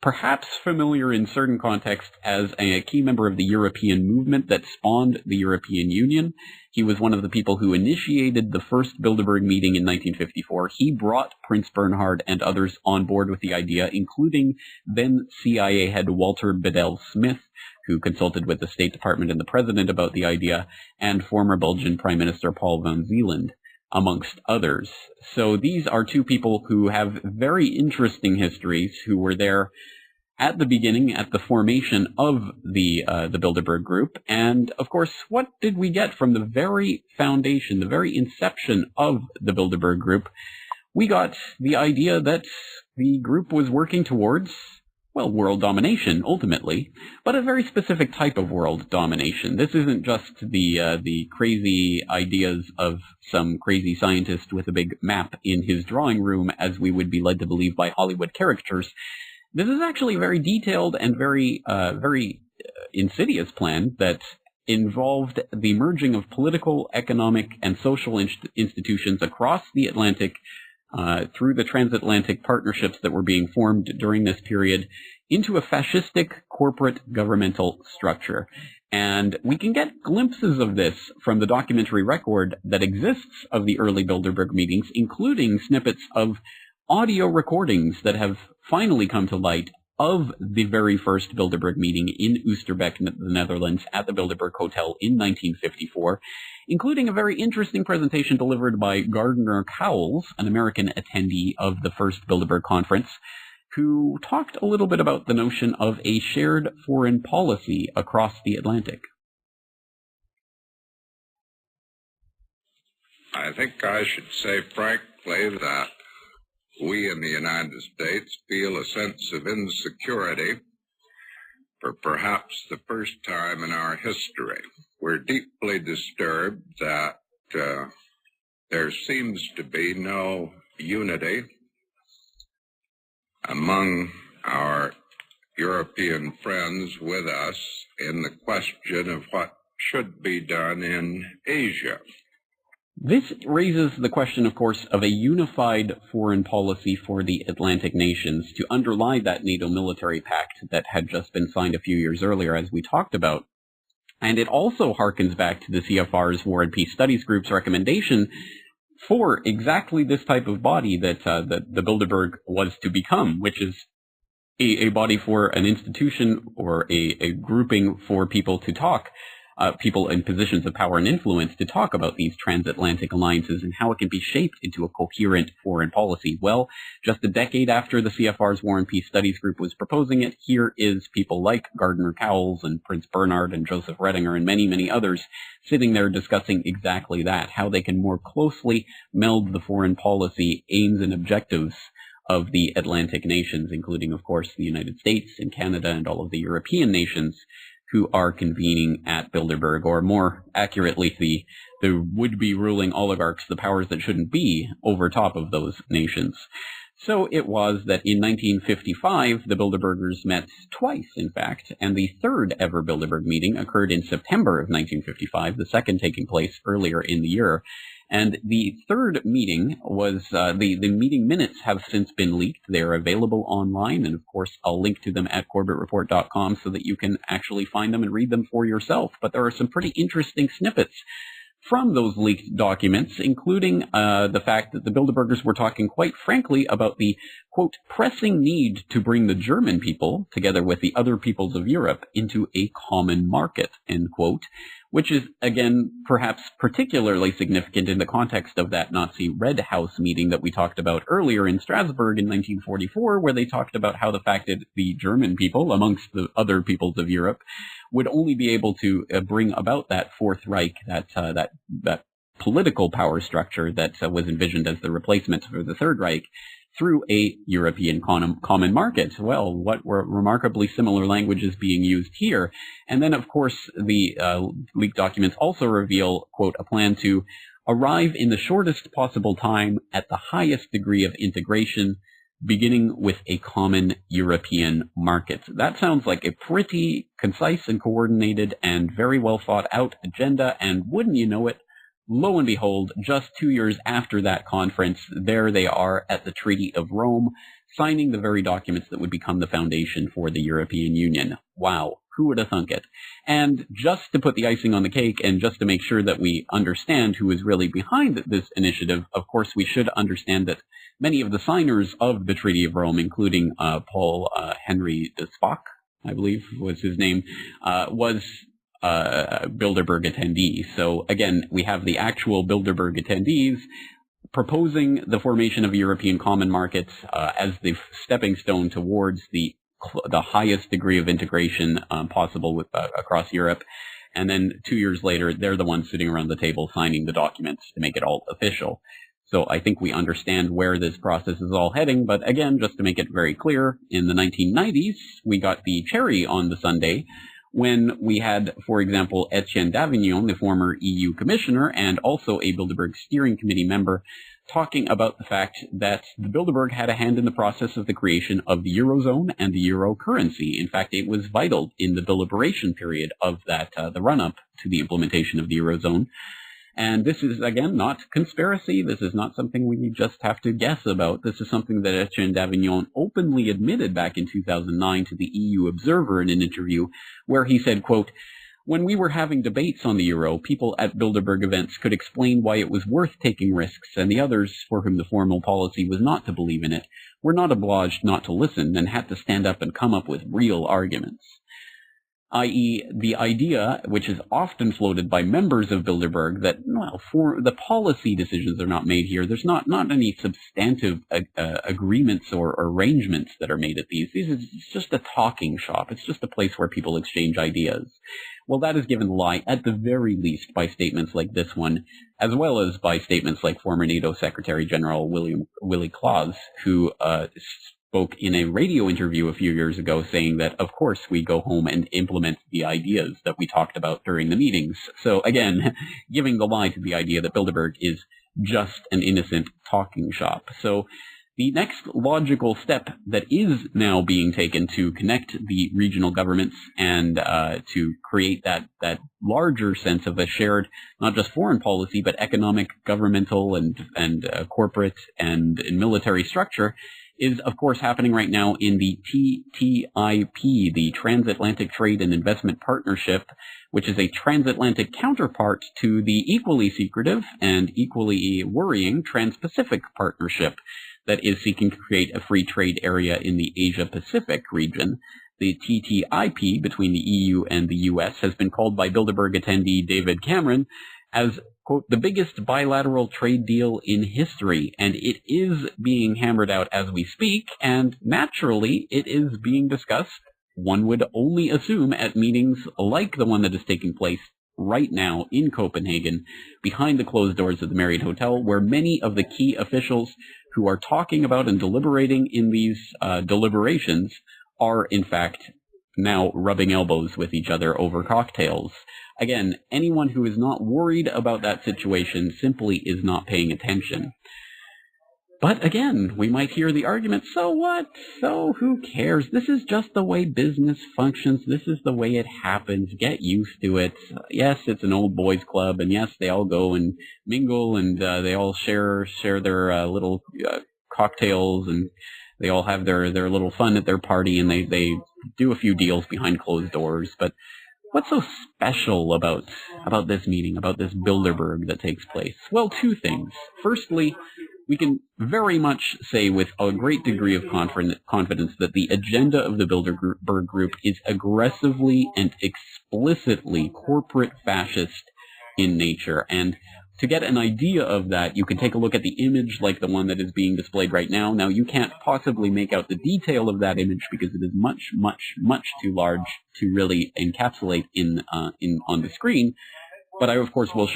perhaps familiar in certain contexts as a key member of the European movement that spawned the European Union. He was one of the people who initiated the first Bilderberg meeting in 1954. He brought Prince Bernhard and others on board with the idea, including then CIA head Walter Bedell Smith, who consulted with the State Department and the President about the idea, and former Belgian Prime Minister Paul van Zeeland, amongst others. So these are two people who have very interesting histories, who were there at the beginning, at the formation of the Bilderberg Group. And, of course, what did we get from the very foundation, the very inception of the Bilderberg Group? We got the idea that the group was working towards, well, world domination, ultimately, but a very specific type of world domination. This isn't just the crazy ideas of some crazy scientist with a big map in his drawing room, as we would be led to believe by Hollywood caricatures. This is actually a very detailed and very insidious plan that involved the merging of political, economic, and social institutions across the Atlantic through the transatlantic partnerships that were being formed during this period into a fascistic corporate governmental structure. And we can get glimpses of this from the documentary record that exists of the early Bilderberg meetings, including snippets of audio recordings that have finally come to light of the very first Bilderberg meeting in Oosterbeek, the Netherlands, at the Bilderberg Hotel in 1954, including a very interesting presentation delivered by Gardner Cowles, an American attendee of the first Bilderberg conference, who talked a little bit about the notion of a shared foreign policy across the Atlantic. I think I should say frankly that we in the United States feel a sense of insecurity for perhaps the first time in our history. We're deeply disturbed that there seems to be no unity among our European friends with us in the question of what should be done in Asia. This raises the question, of course, of a unified foreign policy for the Atlantic nations to underlie that NATO military pact that had just been signed a few years earlier, as we talked about. And it also harkens back to the CFR's War and Peace Studies Group's recommendation for exactly this type of body that the Bilderberg was to become, which is a body for an institution or a grouping for people to talk, people in positions of power and influence to talk about these transatlantic alliances and how it can be shaped into a coherent foreign policy. Well, just a decade after the CFR's War and Peace Studies Group was proposing it, here is people like Gardner Cowles and Prince Bernhard and Joseph Redinger and many, many others sitting there discussing exactly that, how they can more closely meld the foreign policy aims and objectives of the Atlantic nations, including, of course, the United States and Canada and all of the European nations who are convening at Bilderberg, or more accurately, the would-be ruling oligarchs, the powers that shouldn't be, over top of those nations. So it was that in 1955, the Bilderbergers met twice, in fact, and the third ever Bilderberg meeting occurred in September of 1955, the second taking place earlier in the year. And the third meeting was, the meeting minutes have since been leaked. They're available online, and of course, I'll link to them at CorbettReport.com so that you can actually find them and read them for yourself. But there are some pretty interesting snippets from those leaked documents, including the fact that the Bilderbergers were talking quite frankly about the, quote, pressing need to bring the German people, together with the other peoples of Europe, into a common market, end quote, which is, again, perhaps particularly significant in the context of that Nazi Red House meeting that we talked about earlier in Strasbourg in 1944, where they talked about how the fact that the German people, amongst the other peoples of Europe, would only be able to bring about that Fourth Reich, that political power structure that was envisioned as the replacement for the Third Reich, through a European common market. Well, what were remarkably similar languages being used here? And then, of course, the leaked documents also reveal, quote, a plan to arrive in the shortest possible time at the highest degree of integration, beginning with a common European market. That sounds like a pretty concise and coordinated and very well thought out agenda, and wouldn't you know it, lo and behold, just 2 years after that conference, there they are at the Treaty of Rome, signing the very documents that would become the foundation for the European Union. Wow, who would have thunk it? And just to put the icing on the cake, and just to make sure that we understand who is really behind this initiative, of course, we should understand that many of the signers of the Treaty of Rome, including Paul Henry de Spaak, I believe was his name, was Bilderberg attendees. So again, we have the actual Bilderberg attendees proposing the formation of a European common market as the stepping stone towards the highest degree of integration possible with, across Europe. And then 2 years later, they're the ones sitting around the table signing the documents to make it all official. So I think we understand where this process is all heading. But again, just to make it very clear, in the 1990s, we got the cherry on the sundae when we had, for example, Etienne Davignon, the former EU commissioner and also a Bilderberg steering committee member, talking about the fact that the Bilderberg had a hand in the process of the creation of the Eurozone and the euro currency. In fact, it was vital in the deliberation period of that, the run-up to the implementation of the Eurozone. And this is, again, not conspiracy. This is not something we just have to guess about. This is something that Etienne Davignon openly admitted back in 2009 to the EU Observer in an interview, where he said, quote, "When we were having debates on the euro, people at Bilderberg events could explain why it was worth taking risks, and the others, for whom the formal policy was not to believe in it, were not obliged not to listen and had to stand up and come up with real arguments." I.e., the idea, which is often floated by members of Bilderberg, that, well, for the policy decisions are not made here. There's not any substantive agreements or arrangements that are made at these. It's just a talking shop. It's just a place where people exchange ideas. Well, that is given the lie, at the very least, by statements like this one, as well as by statements like former NATO Secretary General Willy Claus, who spoke in a radio interview a few years ago saying that, of course, we go home and implement the ideas that we talked about during the meetings. So again, giving the lie to the idea that Bilderberg is just an innocent talking shop. So the next logical step that is now being taken to connect the regional governments and to create that larger sense of a shared, not just foreign policy, but economic, governmental, and corporate and military structure is, of course, happening right now in the TTIP, the Transatlantic Trade and Investment Partnership, which is a transatlantic counterpart to the equally secretive and equally worrying Trans-Pacific Partnership that is seeking to create a free trade area in the Asia-Pacific region. The TTIP between the EU and the US has been called by Bilderberg attendee David Cameron as, quote, the biggest bilateral trade deal in history, and it is being hammered out as we speak, and naturally it is being discussed, one would only assume, at meetings like the one that is taking place right now in Copenhagen, behind the closed doors of the Marriott Hotel, where many of the key officials who are talking about and deliberating in these deliberations are, in fact, now rubbing elbows with each other over cocktails. Again, anyone who is not worried about that situation simply is not paying attention. But again, we might hear the argument, so what? So who cares? This is just the way business functions. This is the way it happens. Get used to it. Yes, it's an old boys club, and yes, they all go and mingle, and they all share their little cocktails, and they all have their little fun at their party, and they do a few deals behind closed doors. But what's so special about this meeting, about this Bilderberg that takes place? Well, two things. Firstly, we can very much say with a great degree of confidence that the agenda of the Bilderberg Group is aggressively and explicitly corporate fascist in nature. And to get an idea of that, you can take a look at the image like the one that is being displayed right now. Now, you can't possibly make out the detail of that image because it is much, much, much too large to really encapsulate on the screen. But I, of course, will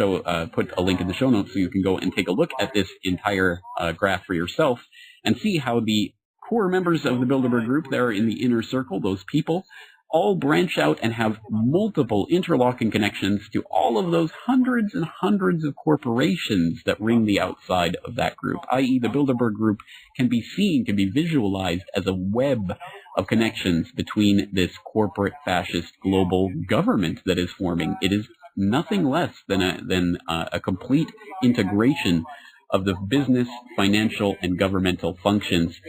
put a link in the show notes so you can go and take a look at this entire graph for yourself and see how the core members of the Bilderberg Group there in the inner circle, those people, all branch out and have multiple interlocking connections to all of those hundreds and hundreds of corporations that ring the outside of that group, i.e. the Bilderberg Group can be seen, can be visualized as a web of connections between this corporate fascist global government that is forming. It is nothing less than a complete integration of the business, financial, and governmental functions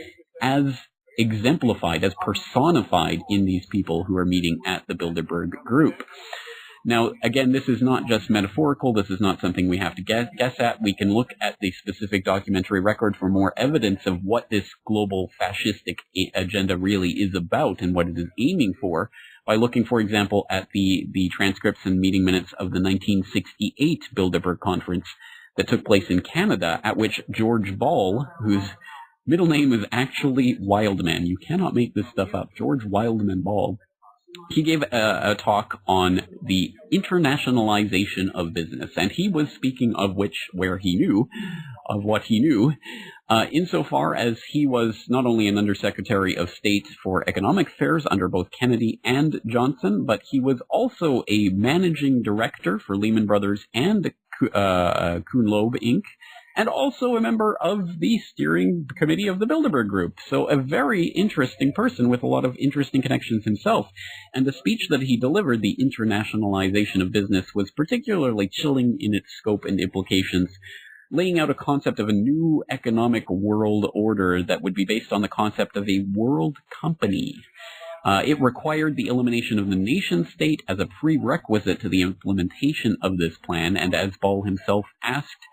as exemplified, as personified in these people who are meeting at the Bilderberg Group. Now, again, this is not just metaphorical. This is not something we have to guess at. We can look at the specific documentary record for more evidence of what this global fascistic agenda really is about and what it is aiming for by looking, for example, at the transcripts and meeting minutes of the 1968 Bilderberg Conference that took place in Canada, at which George Ball, whose middle name is actually Wildman. You cannot make this stuff up. George Wildman Ball. He gave a talk on the internationalization of business, and he was speaking of what he knew, insofar as he was not only an Undersecretary of State for Economic Affairs under both Kennedy and Johnson, but he was also a managing director for Lehman Brothers and Kuhn Loeb Inc., and also a member of the steering committee of the Bilderberg Group. So a very interesting person with a lot of interesting connections himself. And the speech that he delivered, the internationalization of business, was particularly chilling in its scope and implications, laying out a concept of a new economic world order that would be based on the concept of a world company. It required the elimination of the nation state as a prerequisite to the implementation of this plan, and as Ball himself asked,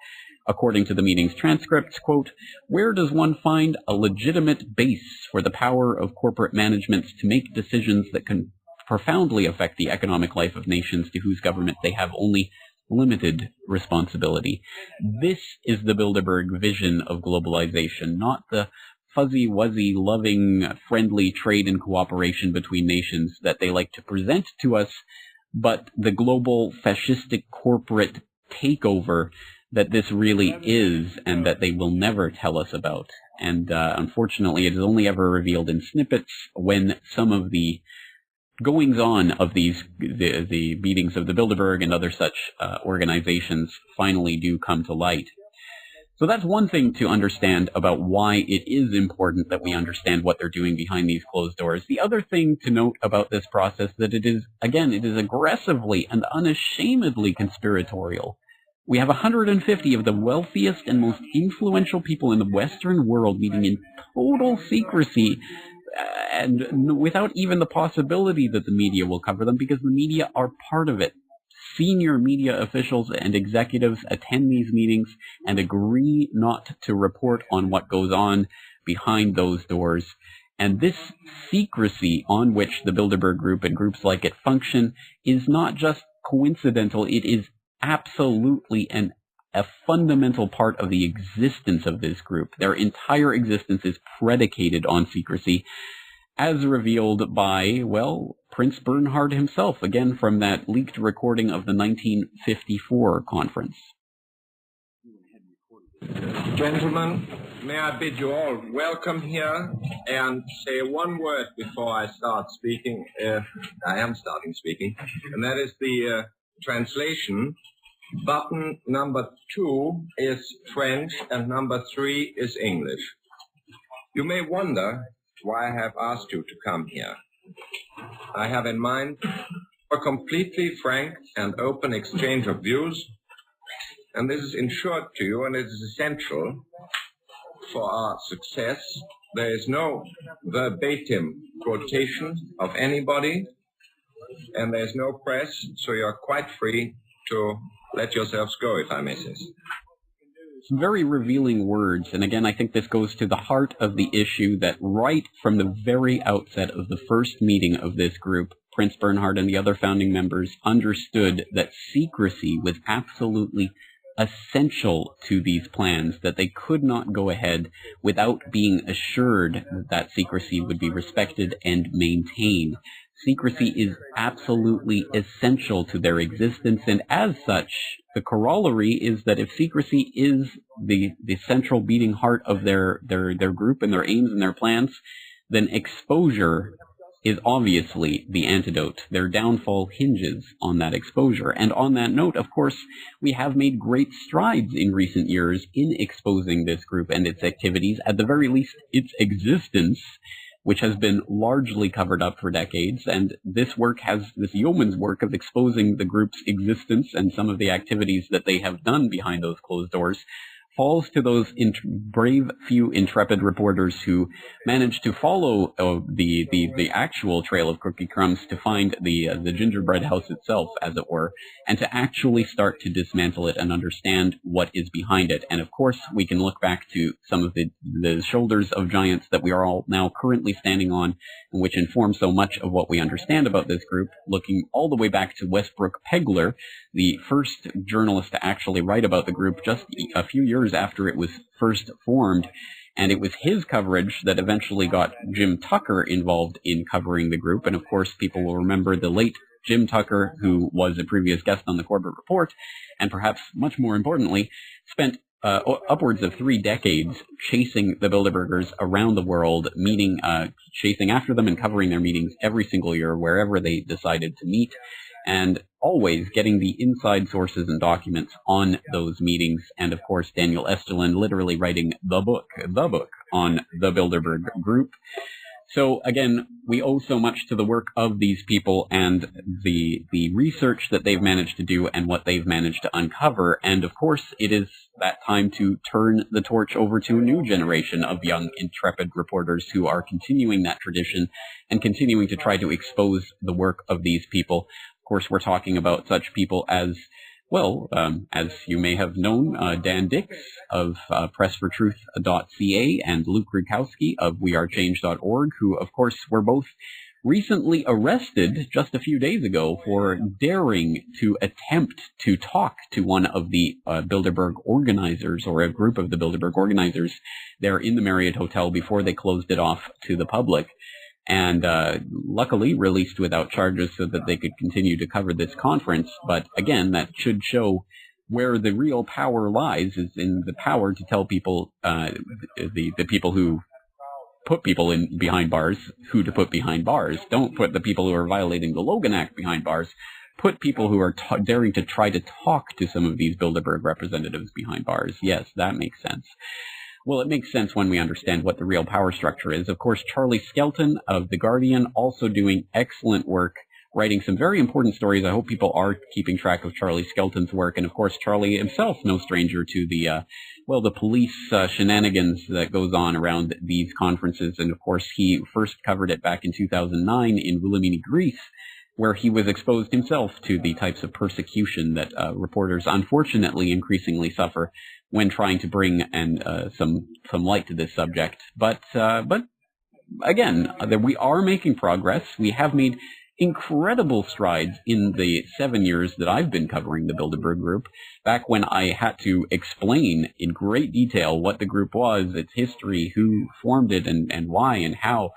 according to the meeting's transcripts, quote, where does one find a legitimate base for the power of corporate managements to make decisions that can profoundly affect the economic life of nations to whose government they have only limited responsibility? This is the Bilderberg vision of globalization, not the fuzzy-wuzzy, loving, friendly trade and cooperation between nations that they like to present to us, but the global fascistic corporate takeover that this really is, and that they will never tell us about. And unfortunately, it is only ever revealed in snippets when some of the goings-on of the meetings of the Bilderberg and other such organizations finally do come to light. So that's one thing to understand about why it is important that we understand what they're doing behind these closed doors. The other thing to note about this process, that it is aggressively and unashamedly conspiratorial. We have 150 of the wealthiest and most influential people in the Western world meeting in total secrecy and without even the possibility that the media will cover them, because the media are part of it. Senior media officials and executives attend these meetings and agree not to report on what goes on behind those doors. And this secrecy on which the Bilderberg Group and groups like it function is not just coincidental, it is absolutely a fundamental part of the existence of this group. Their entire existence is predicated on secrecy, as revealed by, well, Prince Bernhard himself, again from that leaked recording of the 1954 conference. Gentlemen, may I bid you all welcome here and say one word before I start speaking. I am starting speaking, and that is the translation. Button number 2 is French and number 3 is English. You may wonder why I have asked you to come here. I have in mind a completely frank and open exchange of views, and this is ensured to you, and it is essential for our success. There is no verbatim quotation of anybody. and there's no press, so you're quite free to let yourselves go, if I may say so. Some very revealing words, and again, I think this goes to the heart of the issue that right from the very outset of the first meeting of this group, Prince Bernhard and the other founding members understood that secrecy was absolutely essential to these plans, that they could not go ahead without being assured that secrecy would be respected and maintained. Secrecy is absolutely essential to their existence, and as such, the corollary is that if secrecy is the central beating heart of their group and their aims and their plans, then exposure is obviously the antidote. Their downfall hinges on that exposure. And on that note, of course, we have made great strides in recent years in exposing this group and its activities, at the very least its existence, which has been largely covered up for decades. And this yeoman's work of exposing the group's existence and some of the activities that they have done behind those closed doors falls to those brave few intrepid reporters who managed to follow the actual trail of cookie crumbs to find the gingerbread house itself, as it were, and to actually start to dismantle it and understand what is behind it. And of course, we can look back to some of the shoulders of giants that we are all now currently standing on, and which inform so much of what we understand about this group, looking all the way back to Westbrook Pegler, the first journalist to actually write about the group just a few years after it was first formed. And it was his coverage that eventually got Jim Tucker involved in covering the group. And of course, people will remember the late Jim Tucker, who was a previous guest on the Corbett Report, and perhaps much more importantly, spent upwards of 3 decades chasing the Bilderbergers around the world, chasing after them and covering their meetings every single year wherever they decided to meet, and always getting the inside sources and documents on those meetings. And of course, Daniel Esterlin literally writing the book on the Bilderberg group. So again, we owe so much to the work of these people and the research that they've managed to do and what they've managed to uncover. And of course, it is that time to turn the torch over to a new generation of young, intrepid reporters who are continuing that tradition and continuing to try to expose the work of these people. Of course, we're talking about such people as, well, as you may have known, Dan Dix of pressfortruth.ca and Luke Rukowski of wearechange.org, who, of course, were both recently arrested just a few days ago for daring to attempt to talk to one of the Bilderberg organizers, or a group of the Bilderberg organizers, there in the Marriott Hotel before they closed it off to the public. And luckily released without charges so that they could continue to cover this conference. But again, that should show where the real power lies, is in the power to tell people, the people who put people behind bars, who to put behind bars. Don't put the people who are violating the Logan Act behind bars. Put people who are daring to try to talk to some of these Bilderberg representatives behind bars. Yes, that makes sense. Well, it makes sense when we understand what the real power structure is. Of course, Charlie Skelton of The Guardian also doing excellent work, writing some very important stories. I hope people are keeping track of Charlie Skelton's work. And of course, Charlie himself, no stranger to the police shenanigans that goes on around these conferences. And of course, he first covered it back in 2009 in Wilhelmina, Greece, where he was exposed himself to the types of persecution that reporters unfortunately increasingly suffer when trying to bring some light to this subject. But again, we are making progress. We have made incredible strides in the 7 years that I've been covering the Bilderberg Group. Back when I had to explain in great detail what the group was, its history, who formed it, and why and how.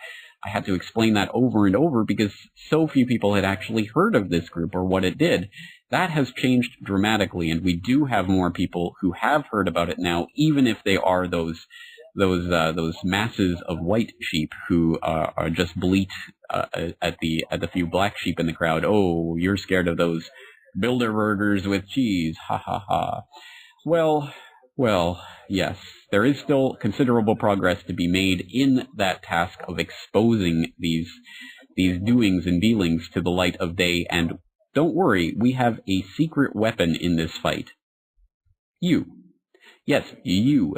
I had to explain that over and over because so few people had actually heard of this group or what it did. That has changed dramatically, and we do have more people who have heard about it now, even if they are those masses of white sheep who are just bleat at the few black sheep in the crowd. Oh, you're scared of those Bilderbergers with cheese, ha ha ha. Well, yes, there is still considerable progress to be made in that task of exposing these doings and dealings to the light of day. And don't worry, we have a secret weapon in this fight. You. Yes, you.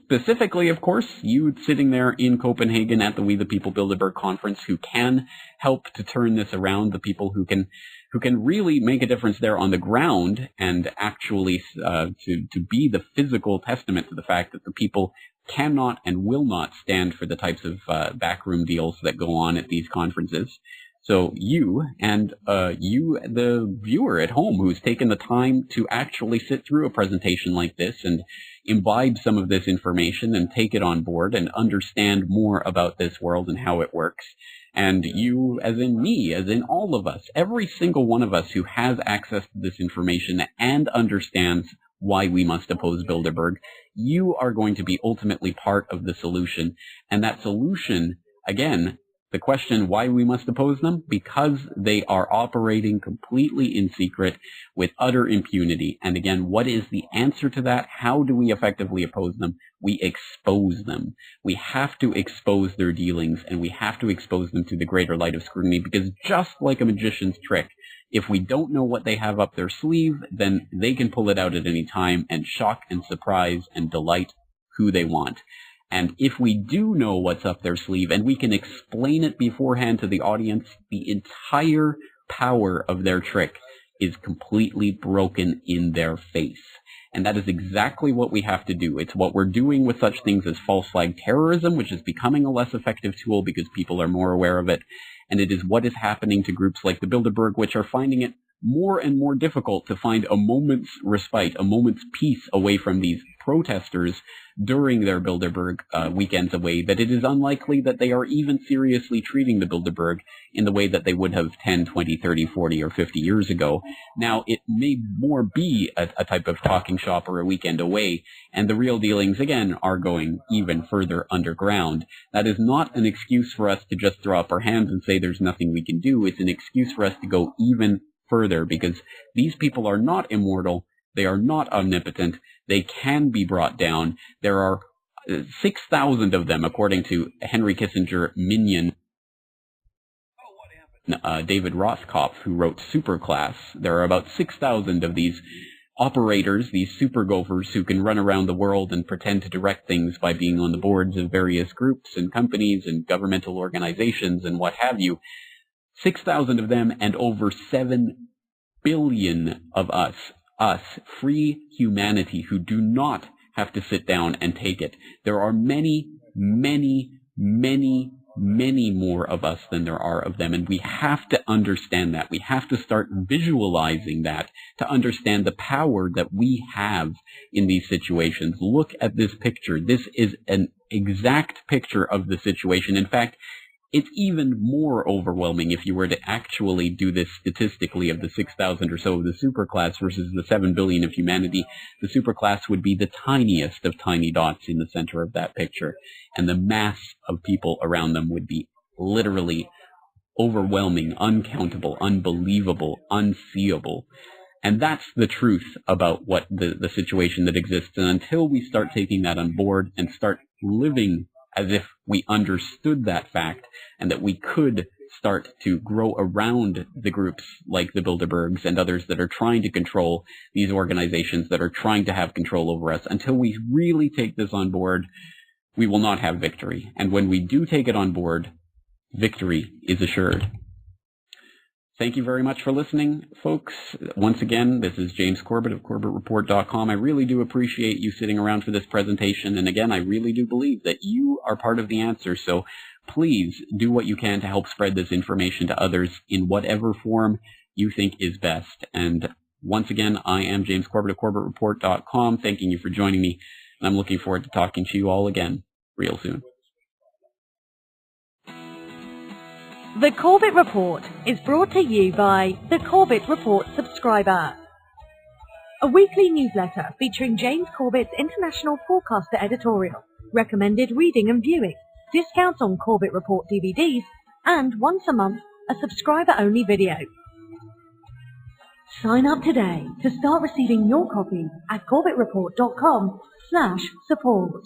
Specifically, of course, you sitting there in Copenhagen at the We the People Bilderberg conference who can help to turn this around, the people who can really make a difference there on the ground and actually to be the physical testament to the fact that the people cannot and will not stand for the types of backroom deals that go on at these conferences. So you and you, the viewer at home who's taken the time to actually sit through a presentation like this and imbibe some of this information and take it on board and understand more about this world and how it works. And you, as in me, as in all of us, every single one of us who has access to this information and understands why we must oppose Bilderberg, you are going to be ultimately part of the solution. And that solution, again, the question why we must oppose them, because they are operating completely in secret with utter impunity. And again, what is the answer to that? How do we effectively oppose them? We expose them. We have to expose their dealings, and we have to expose them to the greater light of scrutiny, because just like a magician's trick, if we don't know what they have up their sleeve, then they can pull it out at any time and shock and surprise and delight who they want. And if we do know what's up their sleeve and we can explain it beforehand to the audience, the entire power of their trick is completely broken in their face. And that is exactly what we have to do. It's what we're doing with such things as false flag terrorism, which is becoming a less effective tool because people are more aware of it. And it is what is happening to groups like the Bilderberg, which are finding it more and more difficult to find a moment's respite, a moment's peace away from these protesters during their Bilderberg weekends away, that it is unlikely that they are even seriously treating the Bilderberg in the way that they would have 10, 20, 30, 40, or 50 years ago. Now, it may more be a type of talking shop or a weekend away, and the real dealings, again, are going even further underground. That is not an excuse for us to just throw up our hands and say there's nothing we can do. It's an excuse for us to go even further, because these people are not immortal. They are not omnipotent. They can be brought down. There are 6,000 of them, according to Henry Kissinger minion David Rothkopf, who wrote Superclass. There are about 6,000 of these operators, these super gophers who can run around the world and pretend to direct things by being on the boards of various groups and companies and governmental organizations and what have you. 6,000 of them and over 7 billion of us, free humanity, who do not have to sit down and take it. There are many, many, many, many more of us than there are of them, and we have to understand that. We have to start visualizing that to understand the power that we have in these situations. Look at this picture. This is an exact picture of the situation. In fact, it's even more overwhelming if you were to actually do this statistically of the 6,000 or so of the superclass versus the 7 billion of humanity. The superclass would be the tiniest of tiny dots in the center of that picture, and the mass of people around them would be literally overwhelming, uncountable, unbelievable, unseeable. And that's the truth about what the situation that exists. And until we start taking that on board and start living as if we understood that fact, and that we could start to grow around the groups like the Bilderbergs and others that are trying to control these organizations, that are trying to have control over us. Until we really take this on board, we will not have victory. And when we do take it on board, victory is assured. Thank you very much for listening, folks. Once again, this is James Corbett of CorbettReport.com. I really do appreciate you sitting around for this presentation. And again, I really do believe that you are part of the answer. So please do what you can to help spread this information to others in whatever form you think is best. And once again, I am James Corbett of CorbettReport.com. Thanking you for joining me. And I'm looking forward to talking to you all again real soon. The Corbett Report is brought to you by the Corbett Report subscriber, a weekly newsletter featuring James Corbett's international forecaster editorial, recommended reading and viewing, discounts on Corbett Report DVDs, and once a month, a subscriber-only video. Sign up today to start receiving your copy at CorbettReport.com/support.